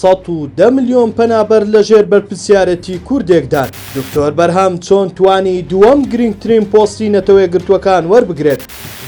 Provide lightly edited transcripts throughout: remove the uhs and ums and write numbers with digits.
110 ملیۆن پەنابەر لەژێر بەرپرسیارەتی کوردێکدان. دکتۆر بەرهەم چۆن توانی دووەم گرنگترین پۆستی نەتەوەی گرتوەکان وەربگرێت؟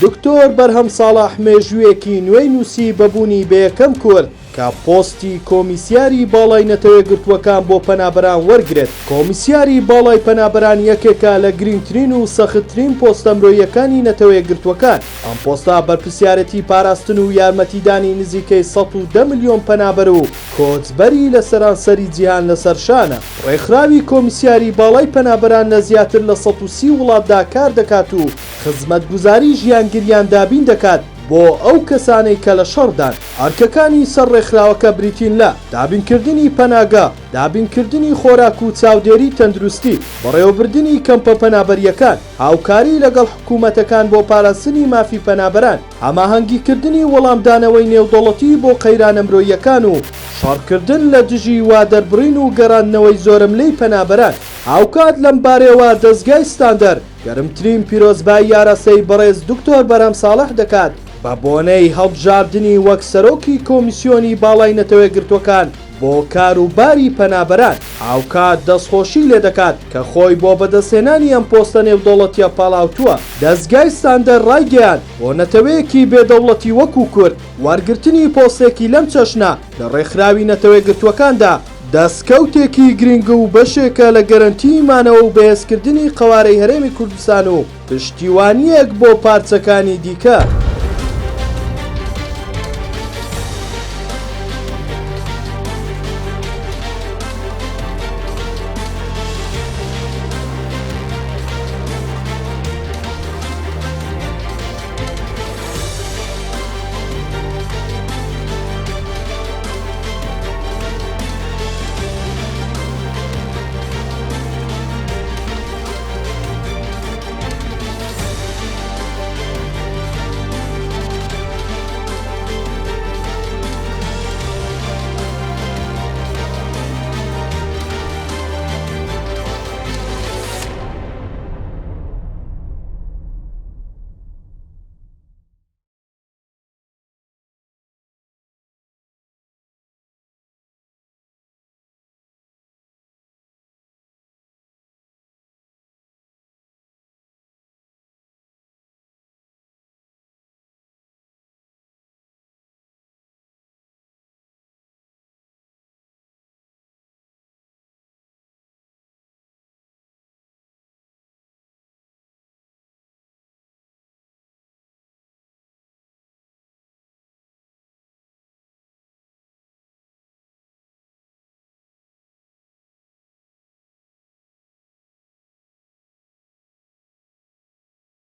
دکتۆر بەرهەم ساڵح مێژوویەکی نوێی نووسی بەبوونی بە یەکەم کورد کە پۆستی کۆمیسیاری باڵای نەتەوەی گرتووەکان بۆ پەنابەران وەرگرێت. کۆمیسیاری باڵای پەنابەران یەکێکە لە گرنگترین و سەختترین پۆستە مرۆییەکانی نەتەوەی گرتووەکان. ئەم پۆستە بەرپرسیارەتی پاراستن و یارمەتیدانی نزیکەی 110 ملیۆن پەنابەر و کۆچبەری لە سەرانسەری جیهان لەسەر شانە. ڕێکخراوی کۆمیسیاری باڵای پەنابەران لە زیاتر لە 130 وڵاتدا کار دەکات و خزمەتگوزاری ژیانگریان دابین دەکات بۆ ئەو کەسانەی کە لە شەڕدان. ئەرکەکانی سەر ڕێکخراوەکە بریتین لە دابینکردنی پەناگا، دابینکردنی خۆراک و چاودێری تەندروستی، بەڕێوەبردنی کەمپە پەنابەریەکان، هاوکاری لەگەڵ حکوومەتەکان بۆ پاراستنی مافی پەنابەران، هەماهەنگیکردنی وەڵامدانەوەی نێودەوڵەتی بۆ قەیرانە مرۆییەکان و شەڕکردن لە دژی وادەربڕین و گەڕاندنەوەی زۆرملەی پەنابەران. هاوکات لەم بارەوە دەستگای ستاندەر گەرمترین پیرۆزبایی یاراسەی بەڕێز دکتۆر بەرهەم ساڵح دەکات بە بۆنەی هەڵبژاردننی وەک سەرۆکی کۆمیسیۆنی باڵای نەتەوەی گرتوەکان بۆ کاروباری پەنابەران. هاوکات دەستخۆشی لێ دەکات کە خۆی بۆ بەدەستهێنانی ئەم پۆستە نێودەوڵەتیە پاڵاوتووە. دەستگای ستاندەر ڕایگەیان بۆ نەتەوەیەکی بێدەوڵەتی وەکو کورد وەرگرتنی پۆستێکی لەم چەشنە لە ڕێکخراوی نەتەوەی گرتووەکاندا دەستکەوتێکی گرنگ و بەشێکە لە گەرنتیمانەوە و بەهێزکردنی قەوارەی هەرێمی کوردستان و پشتیوانیەک بۆ پارچەکانی دیکە.